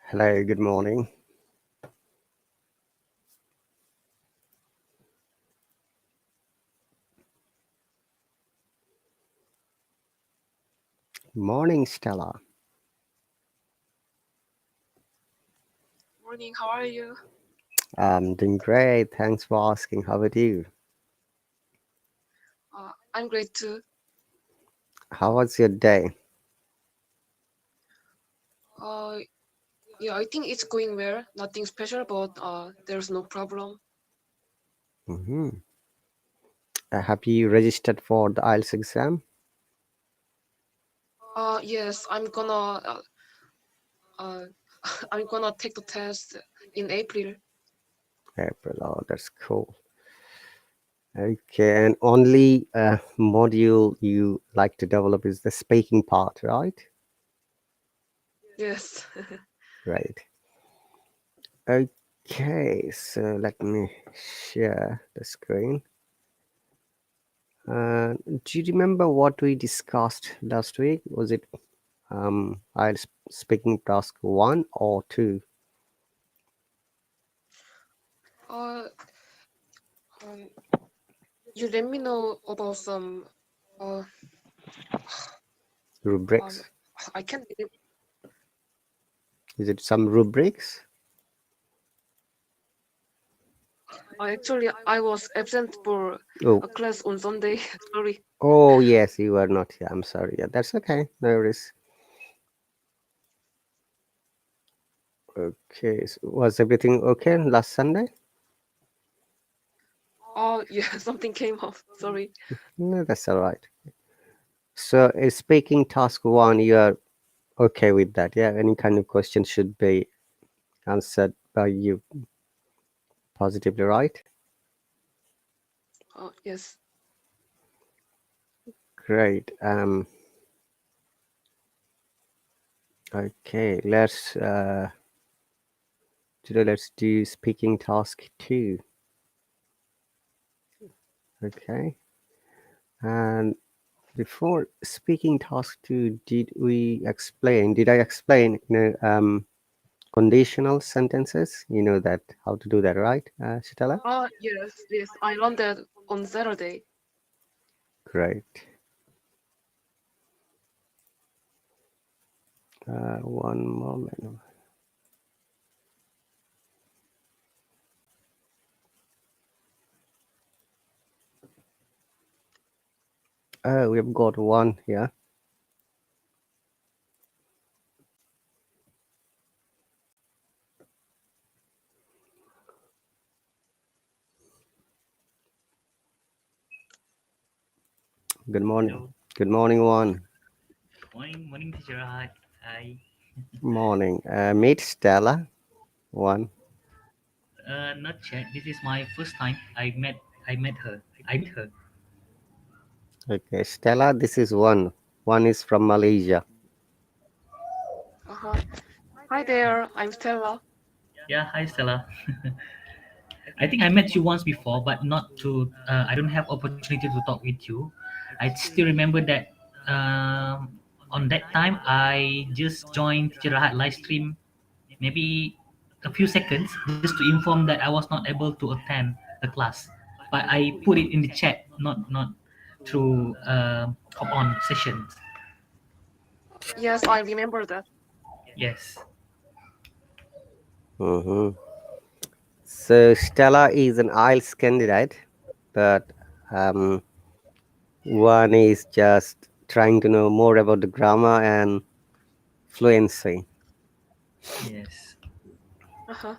Hello, good morning. Morning, Stella. Morning, how are you? I'm doing great. Thanks for asking. How about you? I'm great too. How was your day? Uh, yeah, I think it's going well. Nothing special, but there's no problem. hmm have you registered for the IELTS exam? Yes, uh, I'm gonna take the test in April. April. Oh, that's cool. Okay, and only module you like to develop is the speaking part, right? Yes. Right. Okay, so let me share the screen. Do you remember what we discussed last week? Was it IELTS speaking task 1 or 2? uh, um, you let me know about some. Uh, um, Rubrics? I can't. Is it some rubrics? Actually, I was absent for Oh, a class on Sunday. Sorry. oh yes, you are not here. I'm sorry. Yeah, that's okay. No worries. Okay, so was everything okay last Sunday? Oh, yeah, something came up. Sorry. No, that's all right. So, speaking task 1, you are okay with that? Yeah, any kind of question should be answered by you positively, right? Yes. Great. Okay, let's do speaking task 2. Okay, and before speaking task 2, did I explain, conditional sentences? You know that, how to do that, right, Stella? Yes, yes. I learned that on Saturday. Great. One moment. Oh, we've got one here. Good morning. Hello. Good morning, one. Morning, teacher. Hi. Hi. Morning. Meet Stella, one. Not yet. This is my first time. I met her. I met her. Okay, Stella, this is one. One is from Malaysia. Uh-huh. Hi there, I'm Stella. Yeah. Hi, Stella. I think I met you once before, but not to. I don't have opportunity to talk with you. I still remember that. On that time, I just joined Teacher Rahat LiveStream. Maybe a few seconds just to inform that I was not able to attend the class. But I put it in the chat, not through hop on sessions. Yes, I remember that. Yes. Mm-hmm. So Stella is an IELTS candidate, but um, one is just trying to know more about the grammar and fluency. Yes. Uh-huh.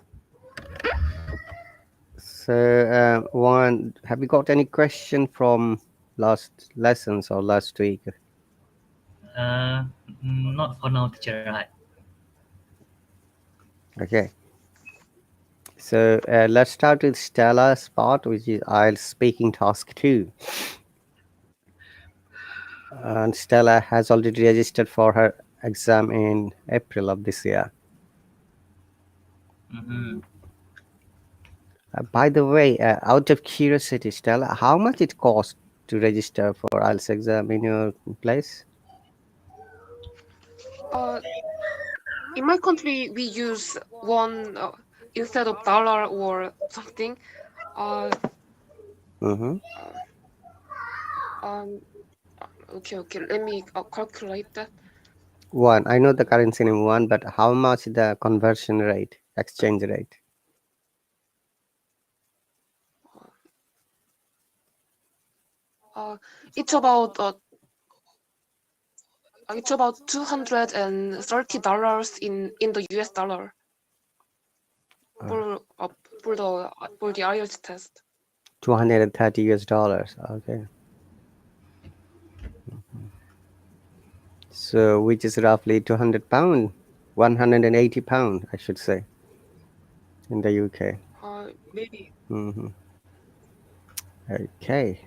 So, one, have you got any question from last lessons or last week? Uh, Not for now, teacher. Right. Okay. So let's start with Stella's part, which is IELTS speaking task 2. And Stella has already registered for her exam in April of this year. Mm-hmm. By the way, out of curiosity, Stella, how much it costs to register for IELTS exam in your place? Uh, in my country we use won instead of dollar or something. Uh, Mm-hmm. um, okay. Let me calculate that. One. I know the currency in one, but how much the conversion rate, exchange rate? Uh, it's about uh, it's about $230 in the US dollar Uh, for uh, for the IELTS test. $230. Okay. So which is roughly £200, £180, I should say, in the UK. Maybe. Mm-hmm. Okay.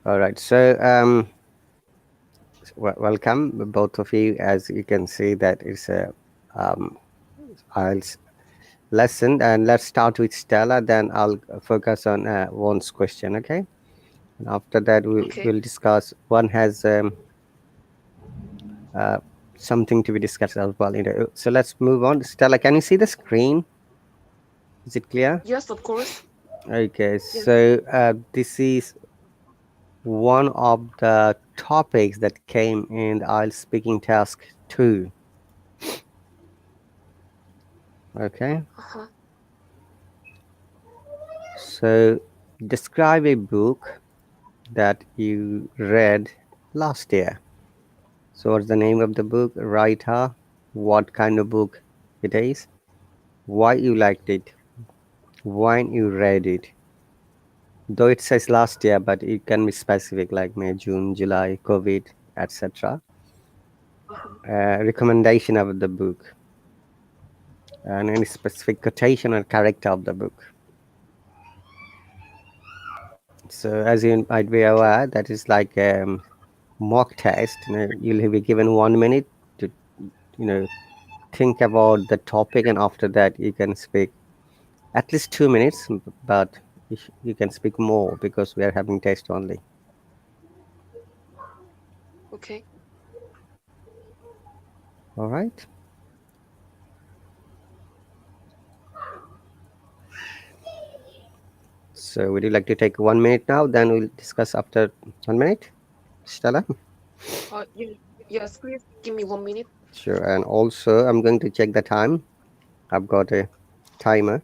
All right. So welcome both of you. As you can see, that is a um, IELTS lesson, and let's start with Stella. Then I'll focus on one's question. Okay. And after that, we Okay. will discuss. One has uh, something to be discussed as well. So let's move on. Stella, can you see the screen? Is it clear? Yes, of course. Okay. Yes. So this is one of the topics that came in the IELTS speaking task 2. Okay. Uh-huh. So describe a book that you read last year. So what's the name of the book? Writer, what kind of book it is, why you liked it, when you read it. Though it says last year, but it can be specific like May, June, July, COVID, etc. Uh-huh. Recommendation of the book and any specific quotation or character of the book. So as you might be Okay. aware, that is like mock test. You'll be given 1 minute to think about the topic, and after that you can speak at least 2 minutes, but you can speak more because we are having test only. Okay. All right. So would you like to take 1 minute now? Then we'll discuss after 1 minute, Stella. Yeah, yes, please give me 1 minute. Sure. And also, I'm going to check the time. I've got a timer.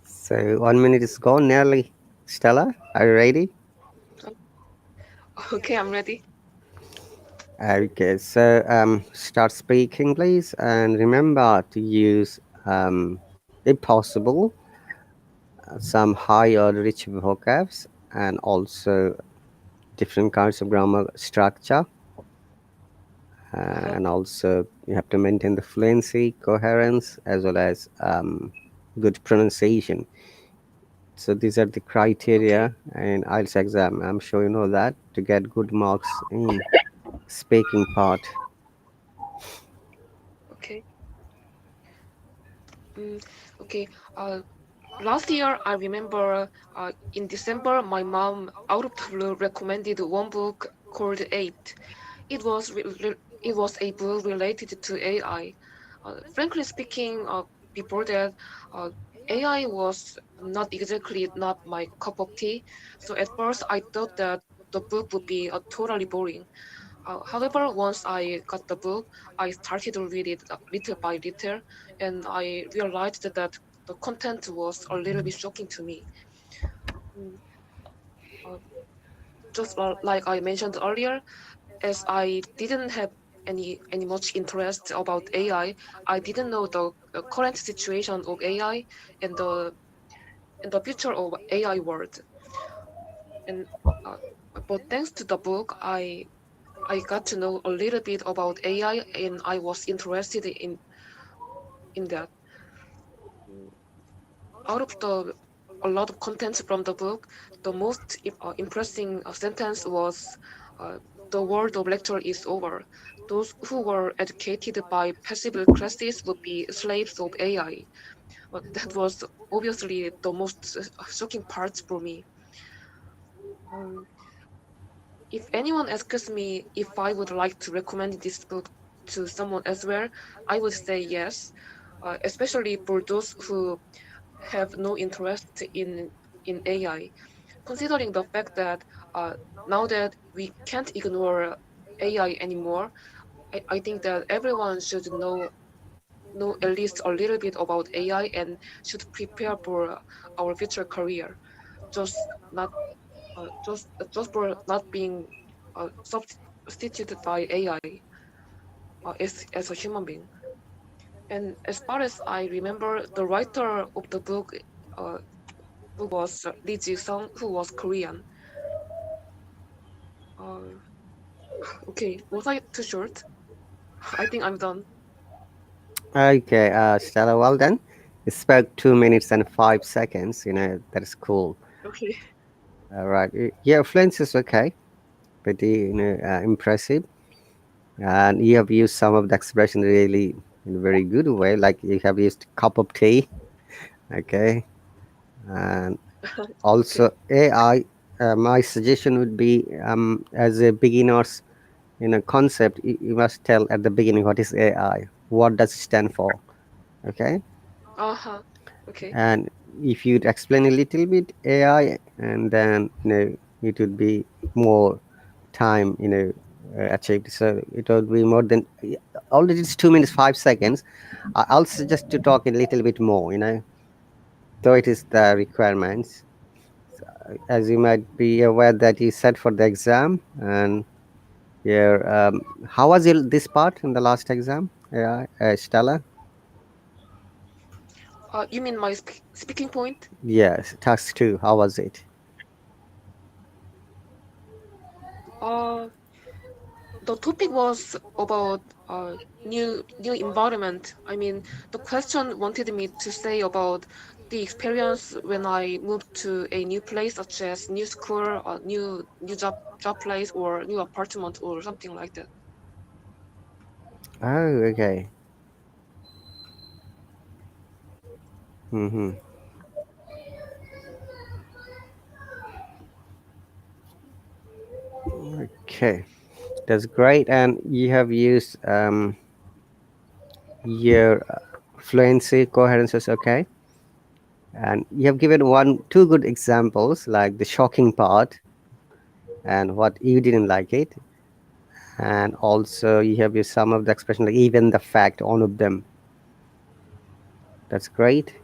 So 1 minute is gone nearly. Stella, are you ready? Okay, I'm ready. Okay. So start speaking, please, and remember to use, if possible, some high or rich vocabs and also different kinds of grammar structure, Uh-huh. and also you have to maintain the fluency, coherence, as well as good pronunciation. So these are the Okay. criteria in IELTS exam. I'm sure you know that to get good marks in speaking part. Okay. Mm, okay. Uh, Last year, I remember in December, my mom out of the blue recommended one book called Eight. It was a book related to AI. Frankly speaking, before that, uh, AI was not exactly not my cup of tea. So at first, I thought that the book would be totally boring. However, once I got the book, I started to read it little by little, and I realized that the content was a little bit shocking to me. Mm, Uh, just like I mentioned earlier, as I didn't have any much interest about AI, I didn't know the current situation of AI and the future of AI world. And uh, but thanks to the book, I got to know a little bit about AI, and I was interested in that. Mm, Out of the a lot of contents from the book, the most impressing sentence was, uh, "The world of lecture is over. Those who were educated by passive classes would be slaves of AI." But that was obviously the most shocking part for me. Um, if anyone asks me if I would like to recommend this book to someone elsewhere, I would say yes, especially for those who have no interest in AI. Considering the fact that now that we can't ignore AI anymore, I think that everyone should know at least a little bit about AI and should prepare for our future career. Just not just for not being substituted by AI as a human being. And as far as I remember, the writer of the uh, book was Lee Ji-sung, who was Korean. Uh, okay, was I too short? I think I'm done. Okay, Stella, well done. You spoke 2 minutes and 5 seconds. That is cool. Okay. All right. Yeah, fluency is okay. Pretty, impressive. And you have used some of the expression really in a very good way. Like you have used cup of tea. Okay. And Okay. also AI. My suggestion would be, as a beginners concept, you must tell at the beginning what is AI. What does it stand for? Okay. Uh-huh. Okay. And if you'd explain a little bit AI, and then it would be more time achieved. So it would be more than, already it's 2 minutes 5 seconds. I'll suggest to talk a little bit more, though it is the requirements. As you might be aware that you said for the exam, and yeah, how was this part in the last exam, Stella? You mean my speaking point? Yes, task 2, how was it? Uh, the topic was about new environment. I mean, the question wanted me to say about the experience when I moved to a new place, such as new school, or new job place, or new apartment, or something like that. Oh, okay. Mm-hmm. Okay, that's great. And you have used your fluency, coherence is okay. And you have given two good examples, like the shocking part and what you didn't like it. And also you have used some of the expression, like even the fact, all of them. That's great.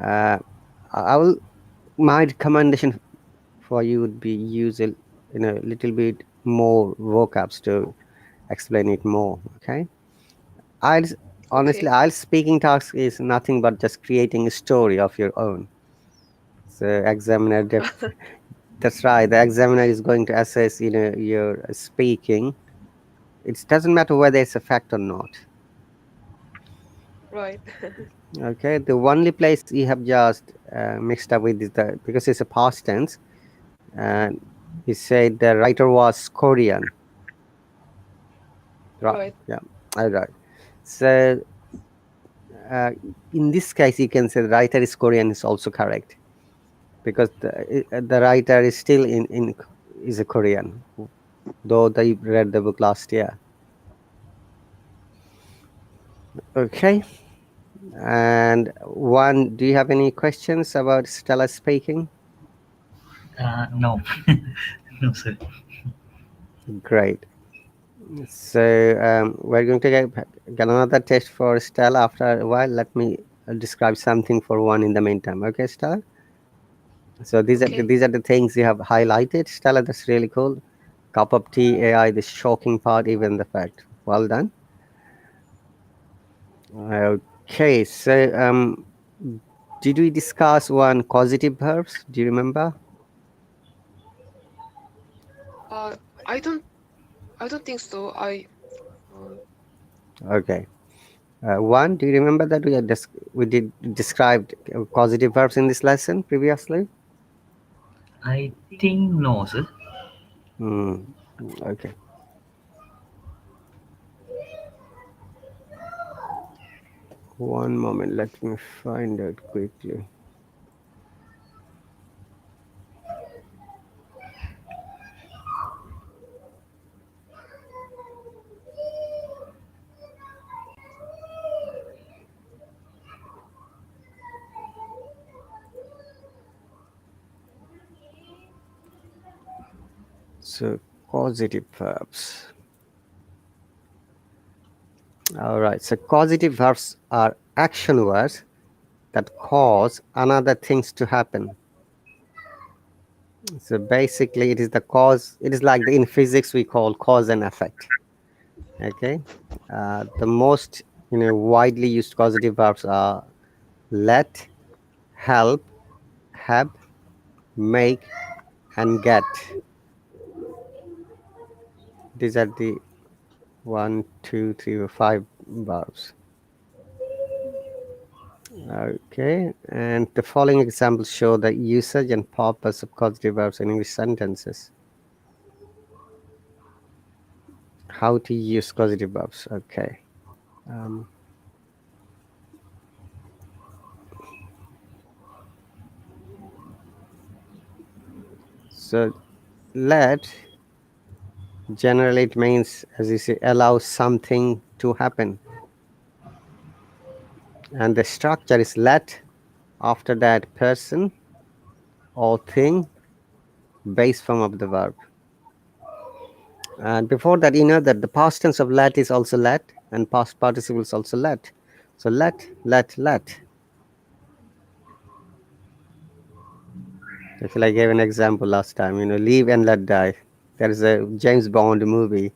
Uh, I will, my recommendation for you would be use a little bit more vocabs to explain it more. Okay. I'll honestly, Okay. I'll speaking task is nothing but just creating a story of your own. So examiner That's right. The examiner is going to assess, your speaking. It doesn't matter whether it's a fact or not. Right. Okay. The only place you have just mixed up with is the because it's a past tense, and he said the writer was Korean. Right. Right. Yeah. All right. So uh, in this case, you can say the writer is Korean is also correct because the writer is still in is a Korean, though they read the book last year. Okay. And one, do you have any questions about Stella speaking? No, no, sir. Great. So we're going to get another test for Stella after a while. Let me describe something for one in the meantime. Okay, Stella. So Okay. these are the things you have highlighted, Stella. That's really cool. Cup of tea, AI, the shocking part, even the fact. Well done. Okay, so did we discuss one causative verbs? Do you remember? Uh, I don't. I don't think so. Uh, Okay. One, do you remember that we did described causative verbs in this lesson previously? I think no, sir. Hmm. Okay. One moment. Let me find out quickly. So causative verbs. All right. So causative verbs are action words that cause another things to happen. So basically, it is the cause. It is like in physics we call cause and effect. Okay. The most widely used causative verbs are let, help, have, make, and get. These are the one, two, three, or five verbs. Okay, and the following examples show the usage and purpose of causative verbs in English sentences. How to use causative verbs? Okay. Um, so let generally it means, as you say, allow something to happen, and the structure is let after that person or thing base form of the verb. And before that, that the past tense of let is also let, and past participles also let. So let. I feel I gave an example last time. Live and let die. There is a James Bond movie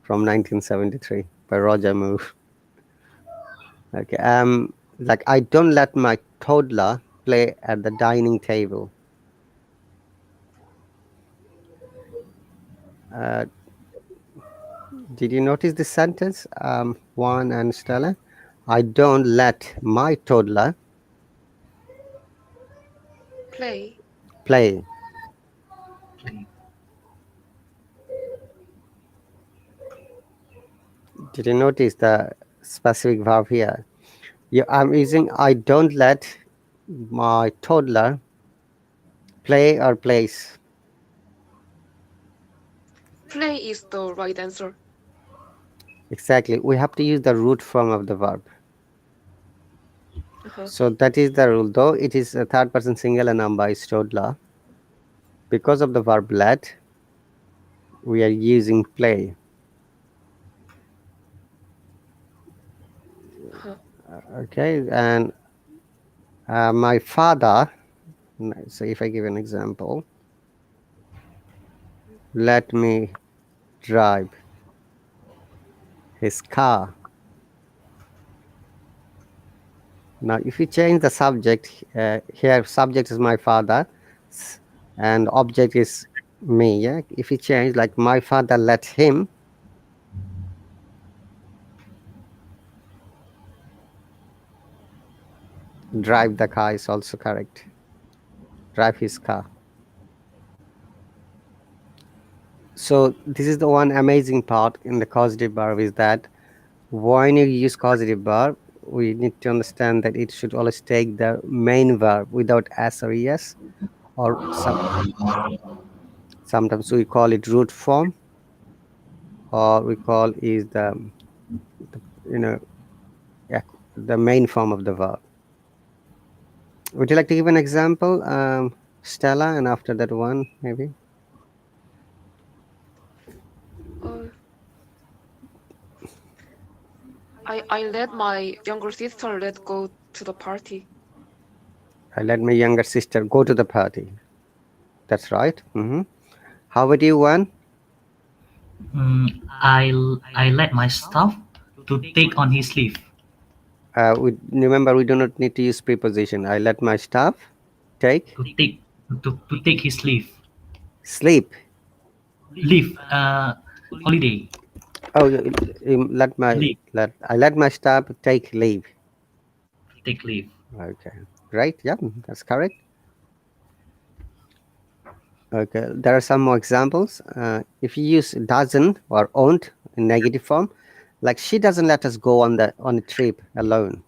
from 1973 by Roger Moore. Okay. Like I don't let my toddler play at the dining table. Uh, did you notice this sentence, Juan and Stella? I don't let my toddler play. play. Play. Did you notice the specific verb here? Yeah, I'm using I don't let my toddler play or plays. Play is the right answer. Exactly. We have to use the root form of the verb. Uh-huh. So that is the rule. Though it is a third person singular number is toddler, because of the verb let, we are using play. Uh-huh. Okay. And my father, so if I give an example, let me drive his car. Now, if you change the subject, here subject is my father, and object is me. Yeah, if you change, like my father let him drive the car is also correct. Drive his car. So this is the one amazing part in the causative verb is that when you use causative verb, we need to understand that it should always take the main verb without s or es, or sometimes we call it root form, or we call is the you know yeah, the main form of the verb. Would you like to give an example, Stella, and after that one maybe? Uh, I let my younger sister let go to the party. I let my younger sister go to the party. That's right. How about you, one? I let my staff to take on his leave. We remember we do not need to use preposition. I let my staff take To take to take his leave. sleep. Leave. Holiday. Oh, let my Leave. let I let my staff take leave. Take leave. Okay, right. Yeah, that's correct. Okay, there are some more examples. If you use doesn't or won't in negative form, like she doesn't let us go on a trip alone.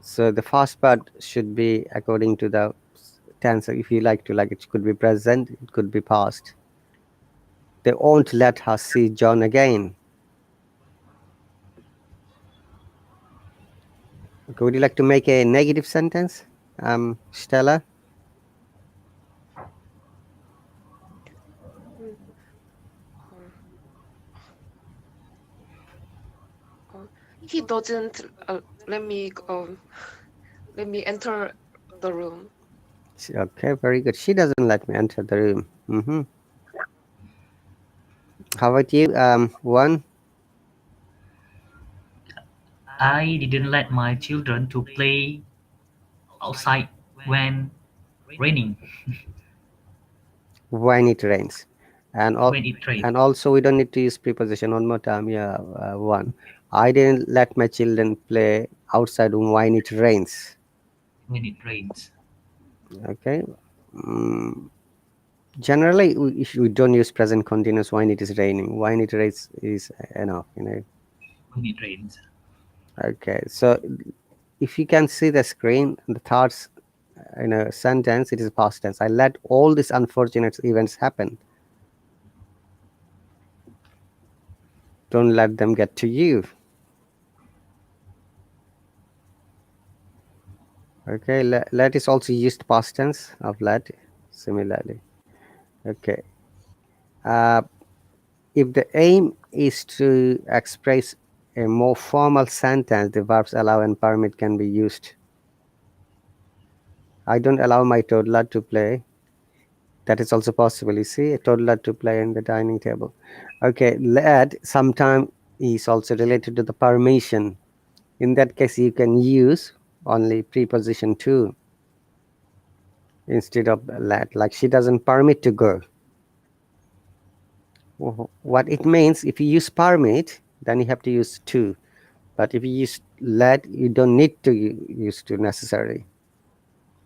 So the first part should be according to the tense. If you like to, like, it could be present, it could be past. They won't let her see John again. Okay, would you like to make a negative sentence, Stella? Mm, uh, he doesn't let me let me enter the room. Okay, very good. She doesn't let me enter the room. How about you, one? I didn't let my children to play outside when raining. When it rains, and all, When it rains. and also we don't need to use preposition. One more time, yeah. One. I didn't let my children play outside when it rains. When it rains. Okay. Mm, Generally, we don't use present continuous when it is raining. When it rains is enough. When it rains. Okay. So if you can see the screen, the thoughts in a sentence, it is past tense. I let all these unfortunate events happen. Don't let them get to you. Okay. Let is also used past tense of let similarly. Okay. Uh, if the aim is to express a more formal sentence, the verbs allow and permit can be used. I don't allow my toddler to play. That is also possible. You see, a toddler to play in the dining table. Okay, let sometime is also related to the permission. In that case, you can use only preposition to instead of let. Like she doesn't permit to go. What it means, if you use permit, then you have to use to. But if you use let, you don't need to use to necessarily.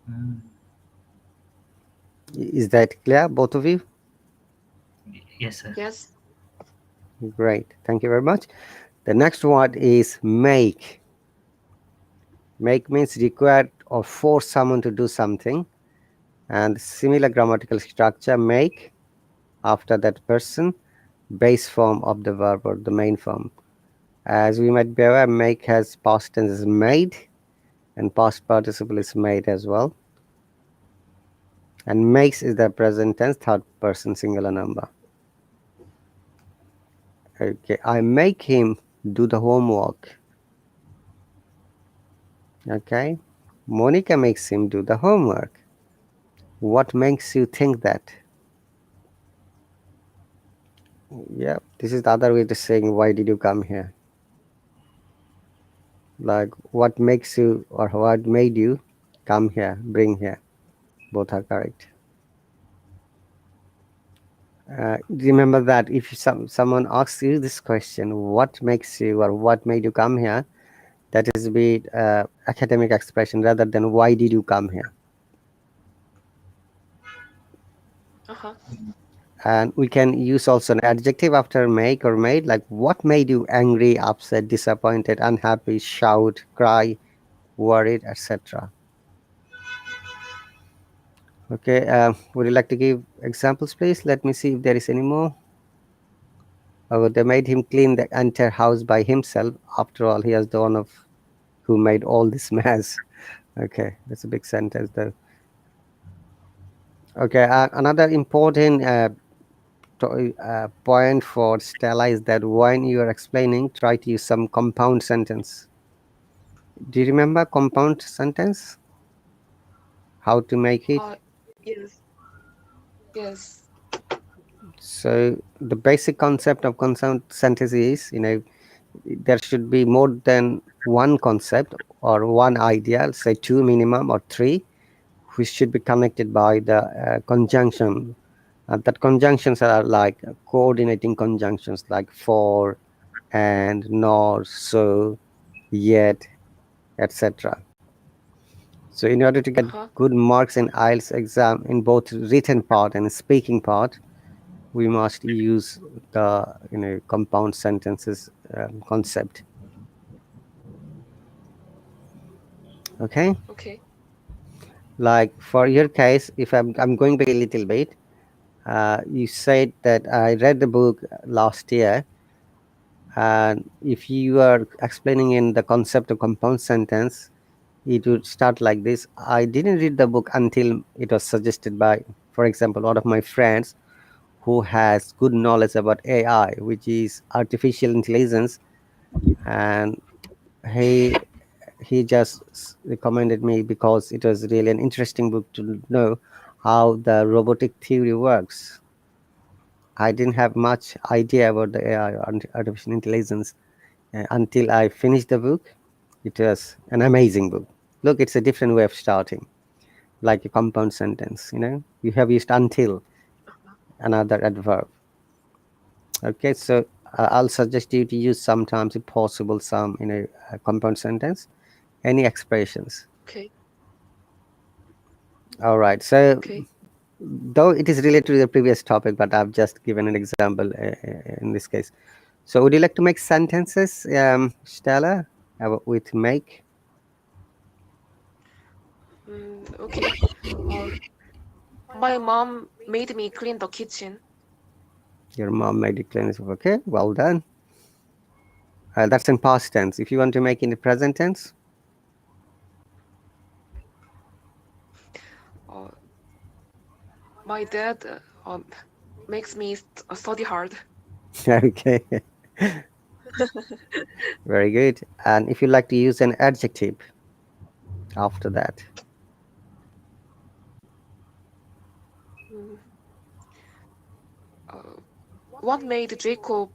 Mm. Is that clear, both of you? Yes, sir. Yes. Great. Thank you very much. The next word is make. Make means require or force someone to do something, and similar grammatical structure make after that person, base form of the verb or the main form. As we might be aware, make has past tense is made and past participle is made as well. And makes is the present tense third person singular number. Okay, I make him do the homework. Okay, Monica makes him do the homework. What makes you think that? Yeah, this is the other way to saying why did you come here? Like what makes you or what made you come here, bring here? Both are correct. Remember that if someone asks you this question, what makes you or what made you come here, that is a bit academic expression rather than why did you come here. Uh-huh. And we can use also an adjective after make or made, like what made you angry, upset, disappointed, unhappy, shout, cry, worried, etc. Okay, would you like to give examples, please? Let me see if there is any more. Oh, they made him clean the entire house by himself. After all, he is the one of who made all this mess. Okay, that's a big sentence, though. Okay, another important point for Stella is that when you are explaining, try to use some compound sentence. Do you remember compound sentence? How to make it? Yes, yes. So the basic concept of compound sentence is, there should be more than one concept or one idea, say two minimum or three, which should be connected by the conjunction. That conjunctions are like coordinating conjunctions like for, and, nor, so, yet, etc. So in order to get Uh-huh. good marks in IELTS exam in both written part and speaking part, we must use the compound sentences concept. Okay, Okay. like for your case, if I'm going back a little bit, you said that I read the book last year, and if you are explaining in the concept of compound sentence, it would start like this: I didn't read the book until it was suggested by, for example, one of my friends who has good knowledge about AI, which is artificial intelligence, and he he just recommended me because it was really an interesting book to know how the robotic theory works. I didn't have much idea about the AI or artificial intelligence until I finished the book. It was an amazing book. Look, it's a different way of starting, like a compound sentence. You have used until, another adverb. Okay, so I'll suggest you to use sometimes, if possible, some a compound sentence. Any expressions? Okay. All right. So Okay. though it is related to the previous topic, but I've just given an example in this case. So would you like to make sentences, Stella, with make? Okay. Uh, my mom made me clean the kitchen. Your mom made it clean. Okay, well done. That's in past tense. If you want to make in the present tense, Uh, my dad makes me study hard. okay, very good. And if you like to use an adjective after that, Mm, uh, what made Jacob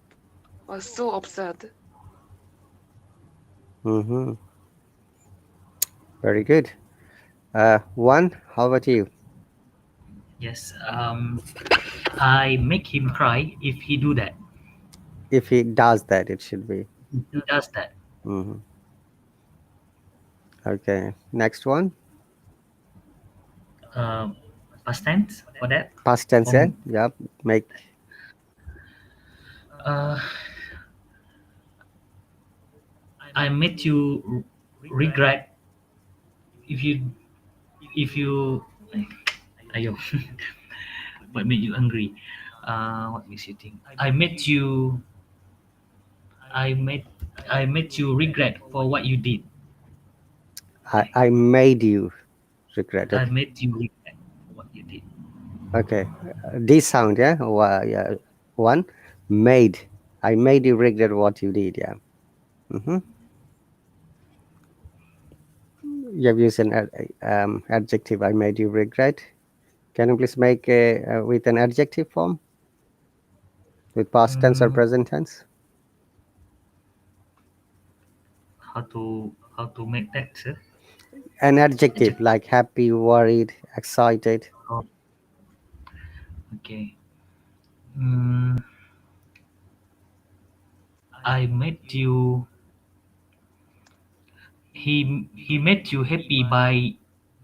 so upset? hmm, very good. One, how about you? Yes. I make him cry if he do that. If he does that, it should be. He does that. Hmm. Okay, next one. Um, Past tense for that. Past tense, For yeah? Yep. Make. uh, I made you regret if you ayo, what made you angry? What makes you think? I made I made you regret for what you did. I made you regret. I Okay. made you regret for what you did. Okay. This sound, yeah? Yeah. One, made. I made you regret what you did, yeah. Mm-hmm. You have used an adjective. I made you regret. Can you please make with an adjective form with past tense or Mm, present tense? how to make that, sir? An adjective Adjective. like happy, worried, excited. Oh, okay. Mm, I met you. He made you happy by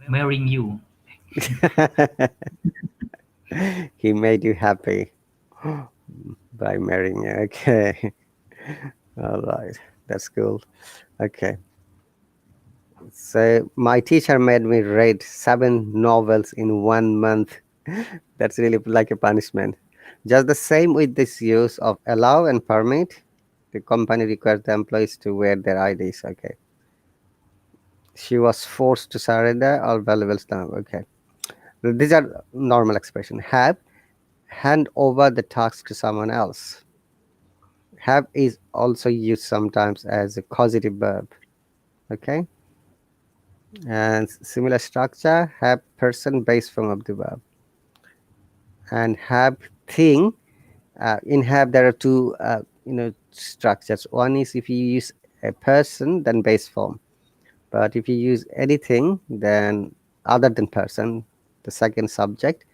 marrying you. He made you happy by marrying you. Okay. All right. That's cool. Okay. So my teacher made me read 7 novels in 1 month. That's really like a punishment. Just the same with this use of allow and permit. The company requires the employees to wear their IDs. Okay. She was forced to surrender all valuable stuff. Okay. These are normal expression. Have, hand over the task to someone else. Have is also used sometimes as a causative verb. Okay. And similar structure, have person base form of the verb. And have thing, in have there are two structures. One is if you use a person, then base form. But if you use anything, then other than person, the second subject,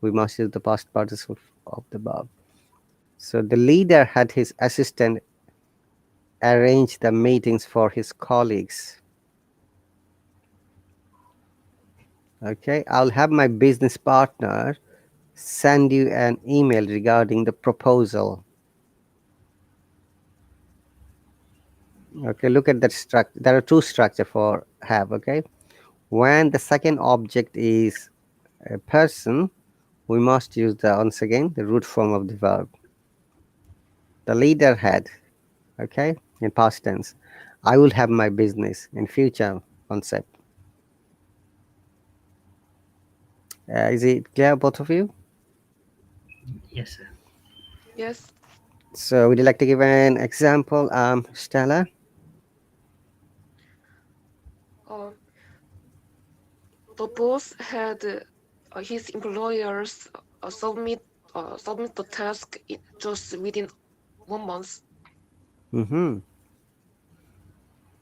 we must use the past participle of the verb. So the leader had his assistant arrange the meetings for his colleagues. Okay, I'll have my business partner send you an email regarding the proposal. Okay, look at that structure. There are two structure for have. Okay, when the second object is a person, we must use the once again the root form of the verb. The leader had. Okay, in past tense. I will have my business in future concept. Is it clear, both of you? Yes, sir. Yes. So, would you like to give an example, Stella? Uh, the boss had his employers submit the task just within 1 month. Mm-hmm.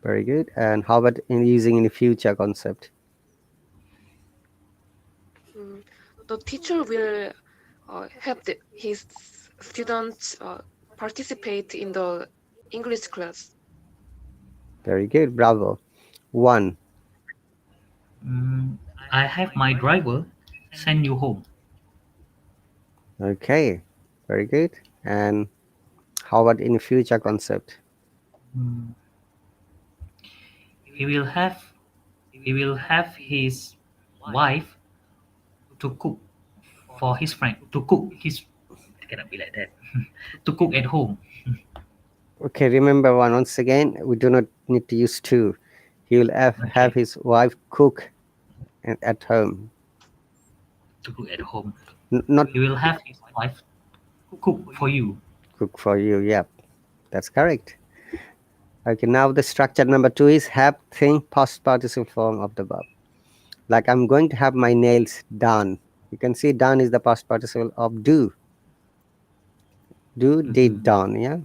Very good. And how about in using in the future concept? Mm, the teacher will have his students participate in the English class. Very good. Bravo. One. Mm, I have my driver send you home. Okay. Very good. And how about in future concept? Mm, he will have he will have his wife to cook for his friend to cook his. It cannot be like that. To cook at home. Okay. Remember one. Once again, we do not need to use two. He will have Okay, his wife cook at home. to cook at home. Not He will have his wife cook for you. cook for you. Yep. That's correct. Okay. Now the structure number two is have, think, past participle form of the verb. Like I'm going to have my nails done. You can see done is the past participle of do. Do, did, Hmm. done. Yeah.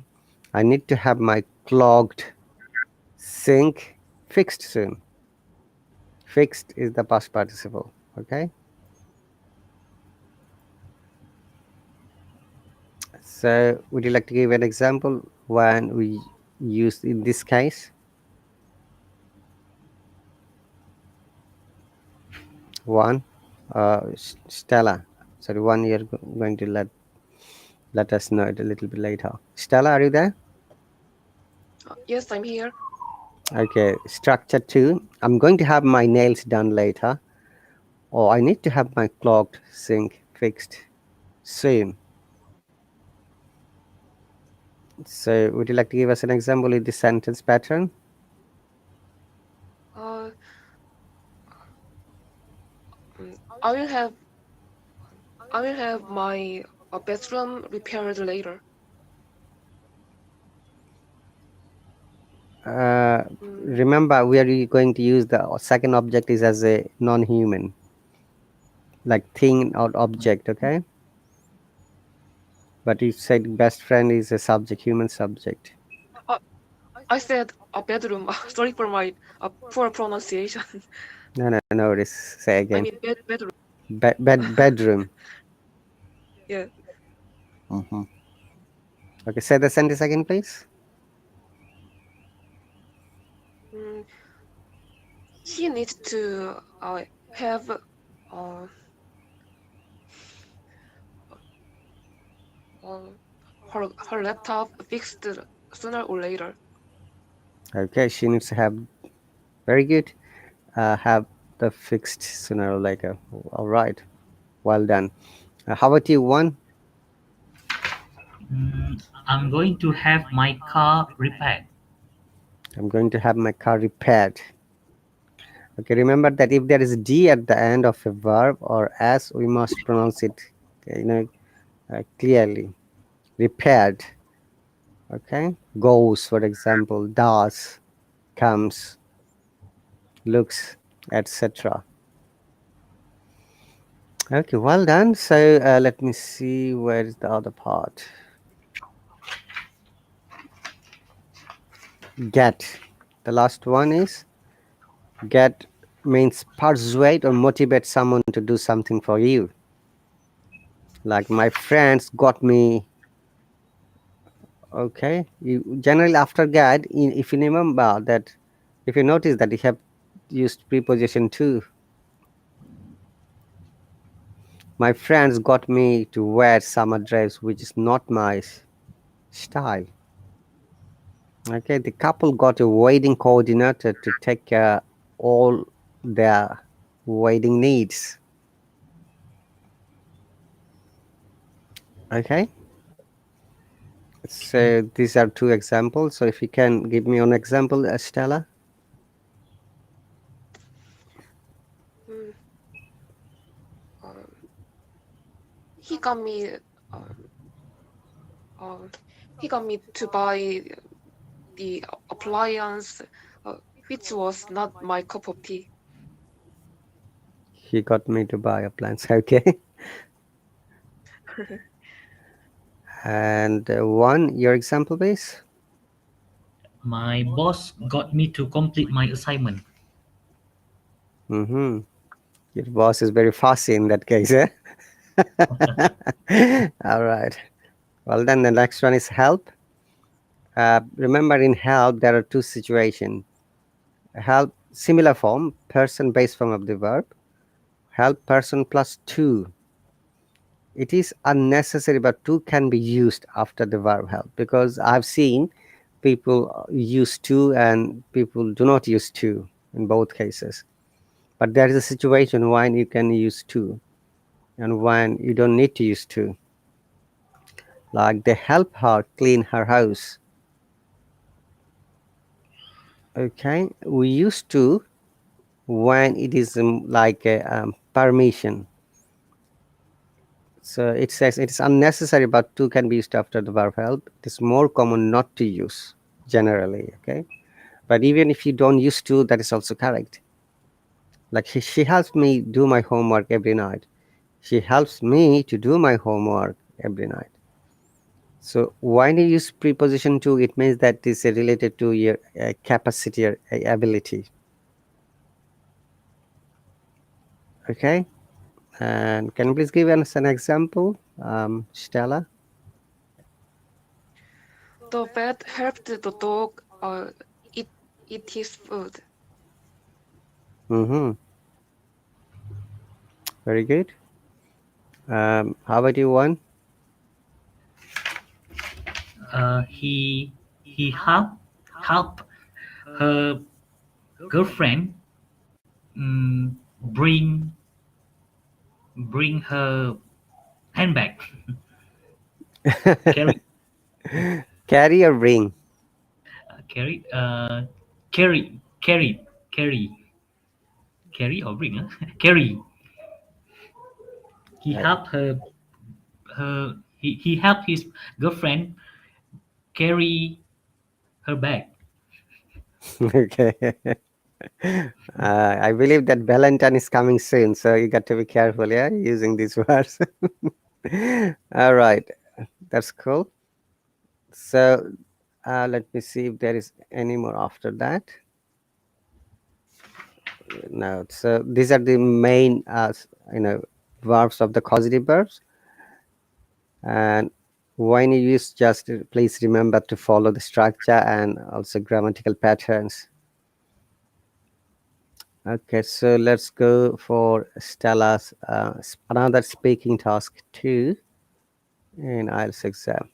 I need to have my clogged sink fixed soon. Fixed is the past participle. Okay. So would you like to give an example when we use in this case? One, Stella. Sorry, one you're going to let us know it a little bit later. Stella, are you there? Yes, I'm here. Okay. Structure two. I'm going to have my nails done later. Or I need to have my clogged sink fixed soon. So, would you like to give us an example in the sentence pattern? Uh, I will have my bedroom repaired later. Uh, Mm, Remember, we are going to use the second object is as a non-human, like thing or object. Okay, but you said best friend is a subject, human subject. I said a bedroom. Sorry for my poor pronunciation. No, no, no. This say I again. mean bedroom. Bedroom. Yeah. Hmm. Okay, say the sentence again, please. Mm, she needs to have uh, uh, her laptop fixed sooner or later. Okay, she needs to have very good. Have the fixed sooner or later. All right. Well done. How about you? One. I'm going to have my car repaired. I'm going to have my car repaired. Okay, remember that if there is d at the end of a verb or s, we must pronounce it, clearly. Repaired. Okay, goes, for example, does, comes, looks, etc. Okay, well done. So let me see where is the other part. Get. The last one is get means persuade or motivate someone to do something for you. Like my friends got me. Okay, you generally after get, if you remember that, if you notice that you have used preposition to. My friends got me to wear summer dress, which is not my style. Okay, the couple got a wedding coordinator to take care all their wedding needs. Okay, Okay. so these are two examples. So if you can give me an example, Stella. Mm, um, he got me um, um, he got me to buy the appliance, uh, which was not my cup of tea. He got me to buy a plant. Okay, and one your example, please. My boss got me to complete my assignment. Mm-hmm. Your boss is very fussy in that case, eh? All right. Well, then the next one is help. Remember, in help, there are two situations. Help, similar form, person based form of the verb. Help person plus to. It is unnecessary, but to can be used after the verb help because I've seen people use to and people do not use to in both cases. But there is a situation when you can use to and when you don't need to use to. Like they help her clean her house. Okay, we used to when it is like a permission. So it says it is unnecessary, but to can be used after the verb help. It is more common not to use generally. Okay, but even if you don't use to, that is also correct. Like she helps me do my homework every night. She helps me to do my homework every night. So when you use preposition to, it means that is related to your capacity or ability. Okay, and can you please give us an example, Stella? The vet helped the dog eat eat his food. Mm-hmm. Very good. How about you, one? He help her girlfriend bring her handbag. Carry Carry or bring? carry carry carry carry carry or bring, huh? Carry. He Uh, helped he helped his girlfriend carry her bag. okay. I believe that Valentine is coming soon, so you got to be careful, yeah, using these words. All right, that's cool. So let me see if there is any more after that. No, so these are the main, you know, verbs of the causative verbs. And when you use, just please remember to follow the structure and also grammatical patterns. Okay, so let's go for Stella's another speaking task 2 in IELTS exam.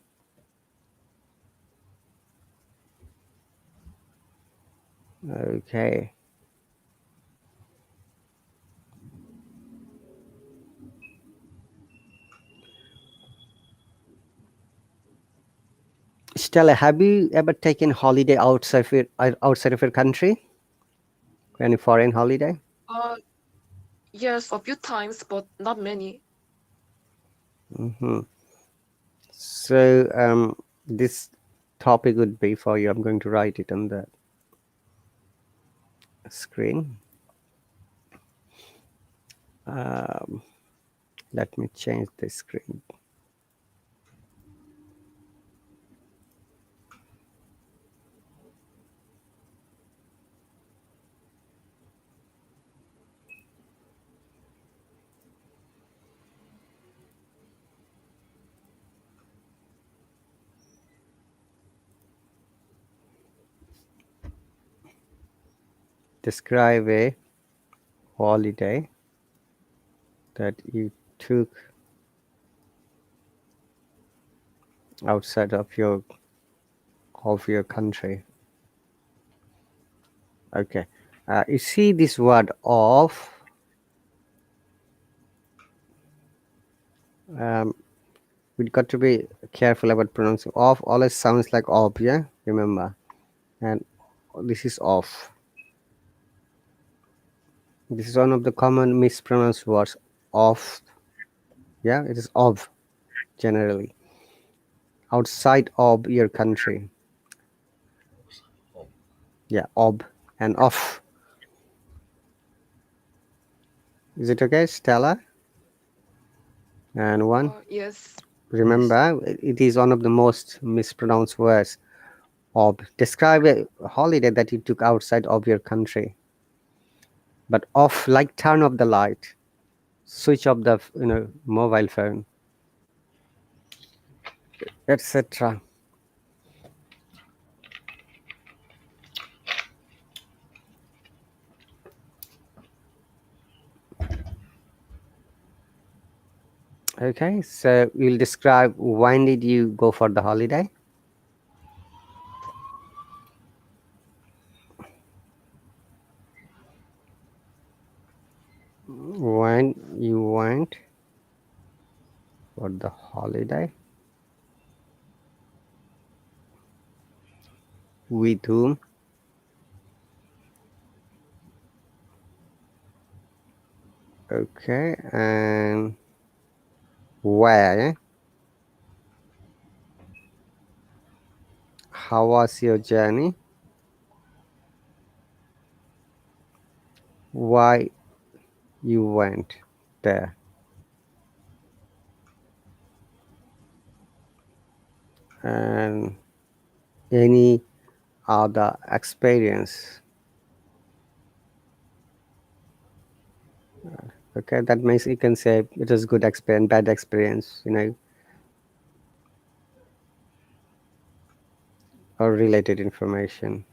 Okay. Stella, have you ever taken holiday outside of your country? Any foreign holiday? Uh, yes, a few times, but not many. Hmm. So this topic would be for you. I'm going to write it on the screen. Um, Let me change the screen. Describe a holiday that you took outside of your country. Okay. You see this word of. Um, we got to be careful about pronouncing. Of always sounds like of. Yeah, remember. And this is of. This is one of the common mispronounced words. Of. Yeah, it is of generally outside of your country. Yeah, of and off. Is it okay, Stella? And one. Yes. Yes. Remember, it is one of the most mispronounced words. Of. Describe a holiday that you took outside of your country. But off, like turn off the light, switch off the mobile phone, etc. Okay, so we'll describe when did you go for the holiday. When you went for the holiday, with whom, okay, and where, how was your journey, why you went there, and any other experience. Okay, that means you can say it was good experience, bad experience, or related information.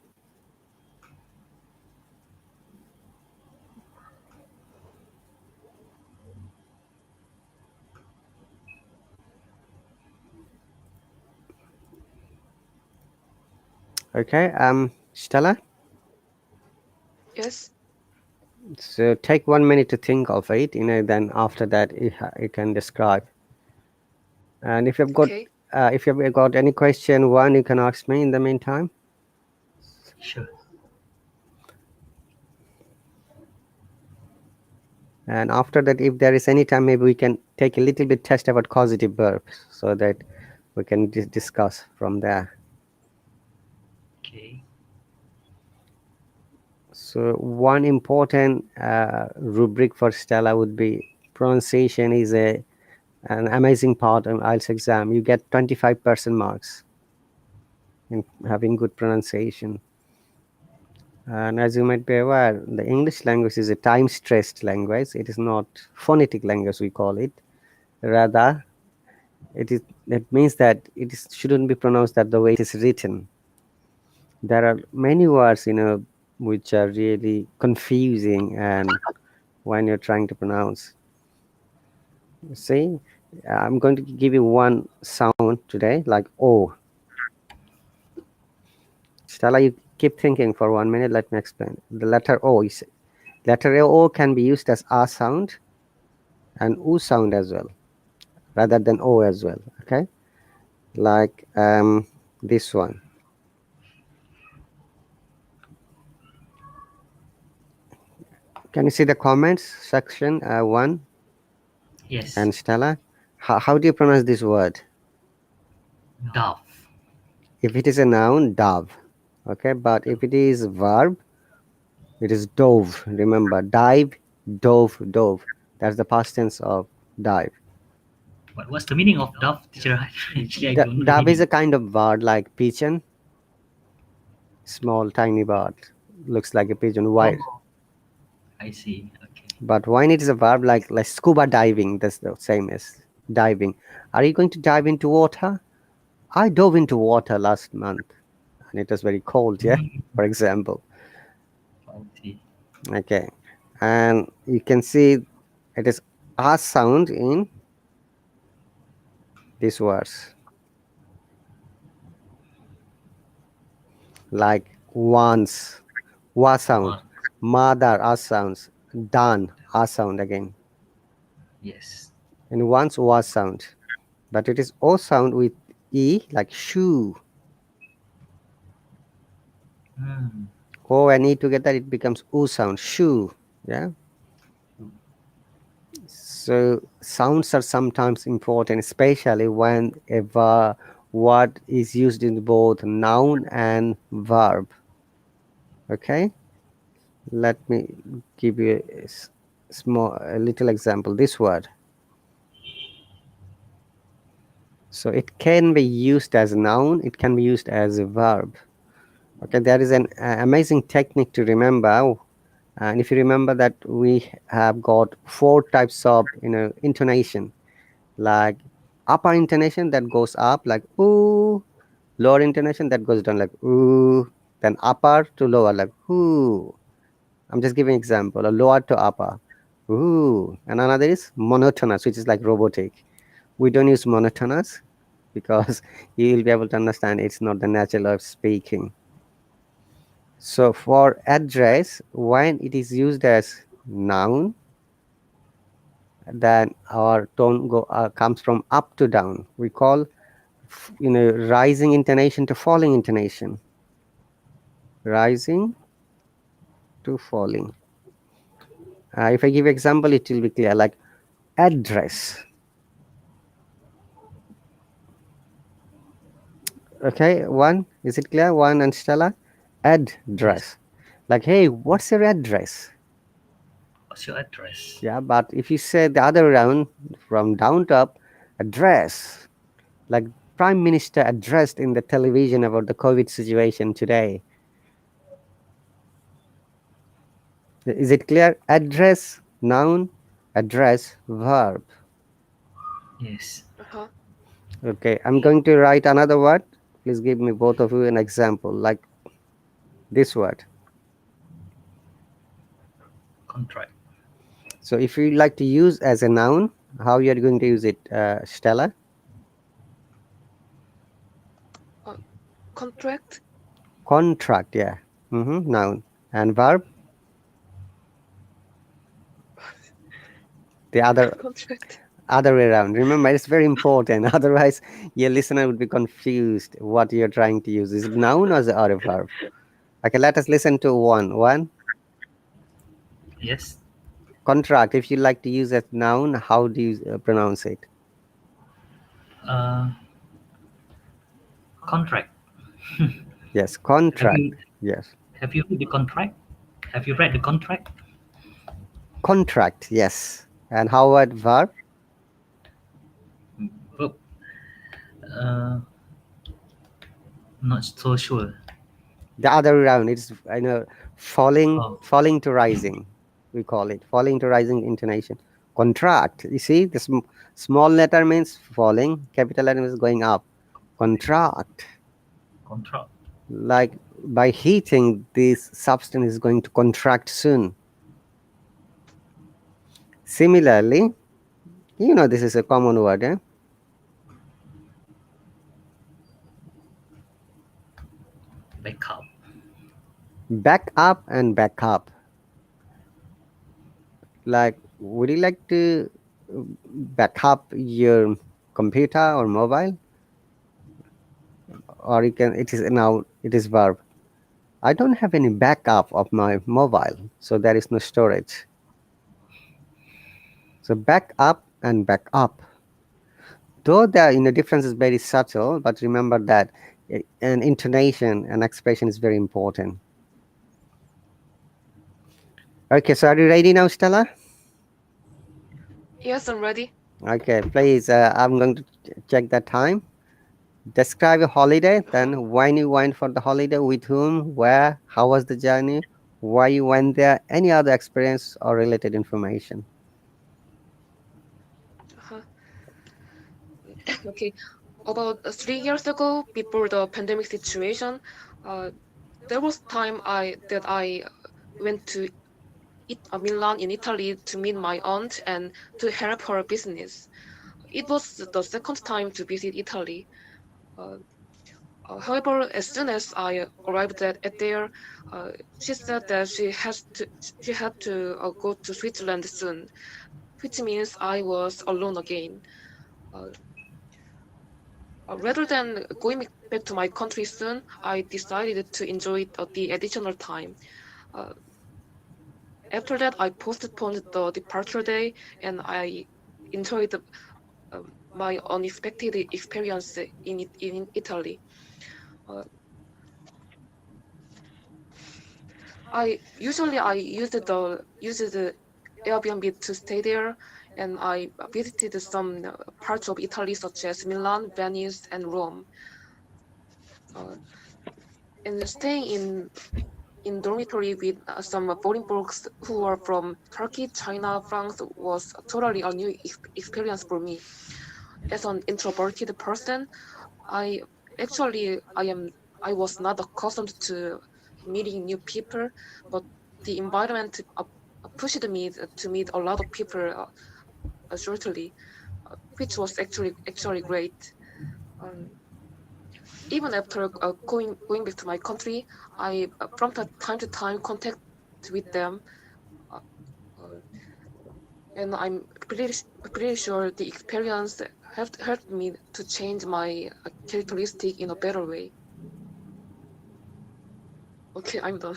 Okay, Stella, Yes. so take 1 minute to think of it, then after that you can describe. And Okay. if you've got any question, one, you can ask me in the meantime. Sure. And after that, if there is any time, maybe we can take a little bit test about causative verbs so that we can discuss from there. Okay. So one important rubric for Stella would be pronunciation is an amazing part of IELTS exam. You get 25% marks in having good pronunciation. And as you might be aware, the English language is a time stressed language. It is not phonetic language, we call it. Rather, it means that shouldn't be pronounced that the way it is written. There are many words, which are really confusing and when you're trying to pronounce. See, I'm going to give you one sound today, like O. Stella, you keep thinking for 1 minute. Let me explain. The letter O is letter O can be used as A sound and U sound as well, rather than O as well. Okay, like this one. Can you see the comments section? One Yes. and Stella. How do you pronounce this word? Dove. If it is a noun, dove. Okay, but if it is verb, it is dove. Remember, dive, dove, dove. That's the past tense of dive. What's the meaning of dove, teacher? Actually, I don't know the Dove is meaning. a kind of bird like pigeon, small, tiny bird. Looks like a pigeon, Oh, white. I see. Okay. But when it is a verb like scuba diving, that's the same as diving. Are you going to dive into water? I dove into water last month and it was very cold, yeah, Mm, for example. I see. Okay. And you can see it is a sound in these words like once, wa sound, One. mother, a sounds, done, a sound again. Yes. And once was sound. But it is O sound with E like shoe. Mm. O and E together it becomes U sound, shoe. Yeah. So sounds are sometimes important, especially when a word is used in both noun and verb. Okay. Let me give you a little example. This word. So it can be used as a noun. It can be used as a verb. Okay. There is an amazing technique to remember. And if you remember that we have got four types of intonation, like upper intonation that goes up like ooh, lower intonation that goes down like ooh, then upper to lower like ooh. I'm just giving example. A lower to upper, ooh, and another is monotonous, which is like robotic. We don't use monotonous because you will be able to understand it's not the natural of speaking. So for address, when it is used as noun, then our tone comes from up to down. We call rising intonation to falling intonation. Rising to falling. If I give example, it will be clear. Like address. Okay, one is it clear? One and Stella, Yes. address. Like hey, what's your address? What's your address? Yeah, but if you say the other way around, from down to up, address. Like Prime Minister addressed in the television about the COVID situation today. Is it clear? Address, noun, address, verb. Yes. Uh-huh. Okay, I'm going to write another word. Please give me both of you an example, like this word. Contract. So if you like to use as a noun, how you are going to use it, Stella? Uh, Contract. Contract, yeah. Noun. And verb, the Contract. other way around. Remember, it's very important. Otherwise, your listener would be confused what you're trying to use. Is it noun or a verb? Okay, let us listen to one. One, Yes. contract. If you like to use as noun, how do you pronounce it? Uh, Contract. Yes, Have contract. you Yes. have you read the contract? Have you read the contract? Contract, yes. And how about verb? Well, uh, not so sure. The other way around, it's falling, Oh, falling to rising. We call it falling to rising intonation. Contract. You see, the small letter means falling. Capital letter means going up. Contract. control. Like by heating, this substance is going to contract soon. Similarly, this is a common word. Backup. Back up and back up. Like, would you like to back up your computer or mobile? Or you can, it is now, it is verb. I don't have any backup of my mobile, so there is no storage. So back up and back up. Though the difference is very subtle, but remember that an intonation and expression is very important. Okay, so are you ready now, Stella? Yes, I'm ready. Okay, please. I'm going to check the time. Describe a holiday, Uh-huh. then when you went for the holiday, with whom, where, how was the journey, why you went there, any other experience or related information. Uh-huh. Okay. About 3 years ago, before the pandemic situation, uh, there was time I went to Milan in Italy to meet my aunt and to help her business. It was the second time to visit Italy. Uh, However, as soon as I arrived at there, uh, she said that she had to go to Switzerland soon, which means I was alone again. Uh, Rather than going back to my country soon, I decided to enjoy the additional time. Uh, After that, I postponed the departure day, and I enjoyed my unexpected experience in Italy. Uh, I used the Airbnb to stay there, and I visited some parts of Italy such as Milan, Venice, and Rome. Uh, and staying in dormitory with some foreign folks who were from Turkey, China, France was totally a new experience for me. As an introverted person, I I was not accustomed to meeting new people, but the environment pushed me to meet a lot of people shortly, which was actually great. Um, Even after going back to my country, I from time to time contact with them, uh, uh, and I'm pretty sure the experience helped me to change my characteristic in a better way. Okay, I'm done.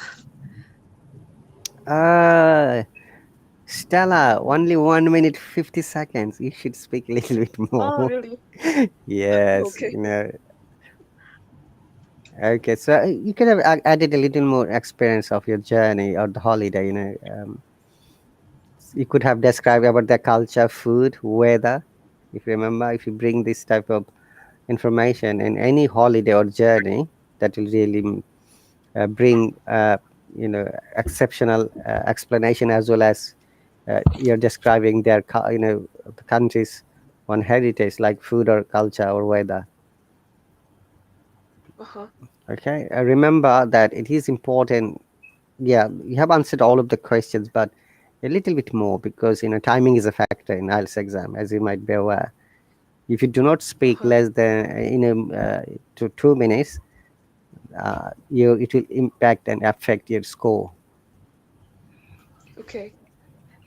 Uh, Stella, only 1 minute 50 seconds. You should speak a little bit Oh, more. really? Yes, Okay. Okay, so you could have added a little more experience of your journey or the holiday. You could have described about the culture, food, weather. If you remember, if you bring this type of information in any holiday or journey, that will really bring exceptional explanation, as well as you're describing their the country's one heritage like food or culture or weather. Uh-huh. Okay, remember that it is important. Yeah, you have answered all of the questions, but a little bit more, because timing is a factor in IELTS exam, as you might be aware. If you do not speak Uh-huh. less than to 2 minutes, it will impact and affect your score. Okay.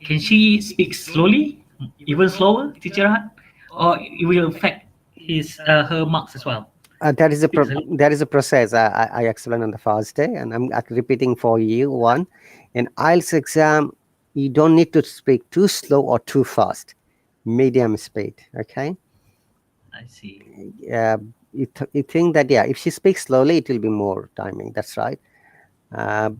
Can she speak slowly, even slower, teacher Rahat? Or it will affect her marks as well? That is a Speak slowly. that is a process I explained on the first day, and I'm repeating for you. One, in IELTS exam, you don't need to speak too slow or too fast, medium speed. Okay. I see. uh, you think that, yeah, if she speaks slowly, it will be more timing. That's right. uh,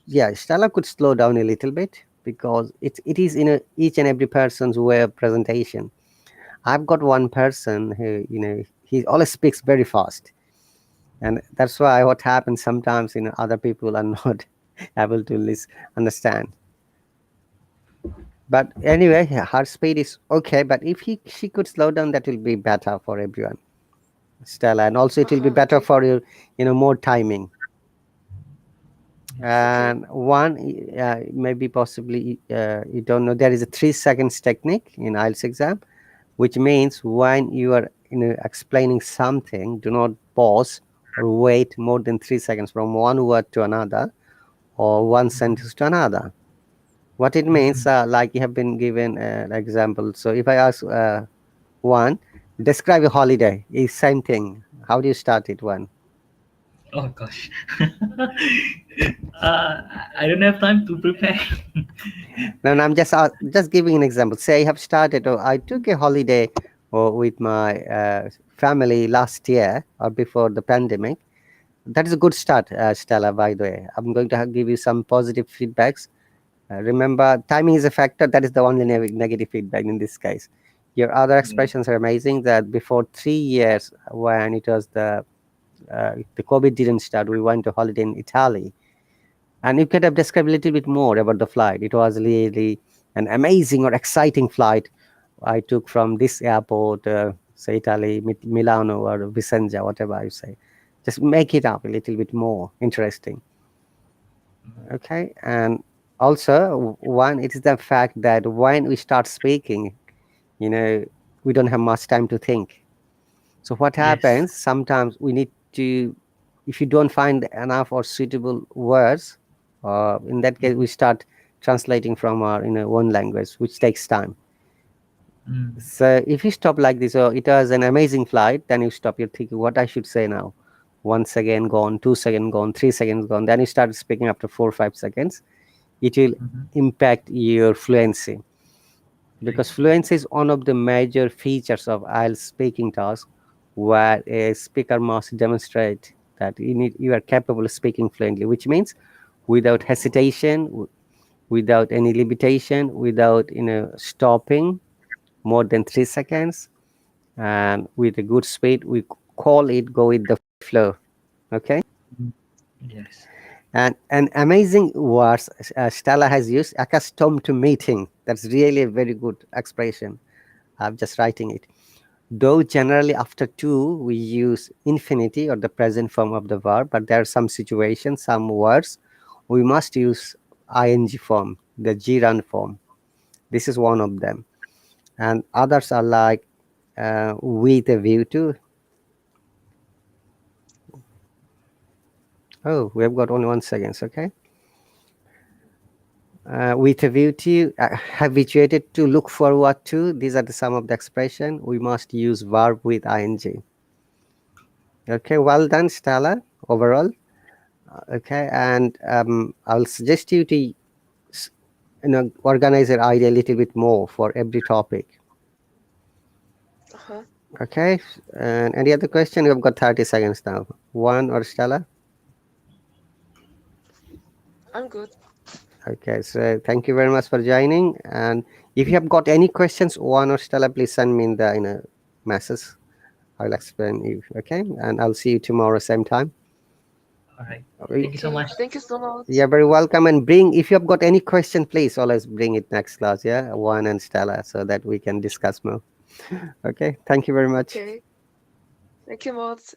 yeah, Stella could slow down a little bit, because it is in each and every person's way of presentation. I've got one person who he always speaks very fast. And that's why what happens sometimes, other people are not able to understand. But anyway, her speed is okay. But if she could slow down, that will be better for everyone, Stella, and also it will be better Okay. for you. More timing. Yes. Okay. And one, maybe possibly you don't know, there is a 3 seconds technique in IELTS exam, which means when you are explaining something, do not pause or wait more than 3 seconds from one word to another or one sentence to another. What it means, Mhm. like you have been given an example. So if I ask one, describe a holiday, is same thing. How do you start it? One. Oh gosh. I don't have time to prepare. No, no, I'm just giving an example. Say I have started, or I took a holiday with my family last year or before the pandemic. That is a good start, Stella. By the way, I'm going to give you some positive feedbacks. Remember, timing is a factor. That is the only negative feedback in this case. Your other Mm, expressions are amazing. That before 3 years, when it was the COVID didn't start, we went to holiday in Italy, and you could have described a little bit more about the flight. It was really an amazing or exciting flight I took from this airport, say Italy, Milano or Vicenza, whatever you say. Just make it up a little bit more interesting. Okay. And also, one, it is the fact that when we start speaking, you know, we don't have much time to think. So what yes. happens sometimes we need to, if you don't find enough or suitable words, in that case we Mhm. start translating from our own language, which takes time. Mm, So if you stop like this, it was an amazing flight, then you stop, you're thinking what I should say now. 1 second gone, 2 seconds gone, 3 seconds gone, then you start speaking after 4 or 5 seconds. It will mhm. impact your fluency, because Exactly. fluency is one of the major features of IELTS speaking task, where a speaker must demonstrate that you are capable of speaking fluently, which means without hesitation, without any limitation, without stopping more than 3 seconds, and with a good speed. We call it go with the flow. Okay. Mm, yes. And amazing words Stella has used, accustomed to meeting. That's really a very good expression. I'm just writing it. Though generally after two, we use infinity or the present form of the verb, but there are some situations, some words, we must use ing form, the gerund form. This is one of them. And others are like with a view to. Oh, we have got only 1 second, okay? With a view to, habituated to, look forward to. These are the some of the expression. We must use verb with ing. Okay, well done, Stella, overall. Okay, and I'll suggest you to organize your idea a little bit more for every topic. Uh-huh. Okay, and any other question? We've got 30 seconds now. One or Stella? I'm good. Okay, so thank you very much for joining. And if you have got any questions, one or Stella, please send me in the message. I'll explain you. Okay, and I'll see you tomorrow same time. All right. Okay, Thank you so Okay. much. Thank you so much. you're very welcome. And bring, if you have got any question, please always bring it next class. Yeah, one and Stella, so that we can discuss more. Okay, thank you very much. Okay. Thank you much.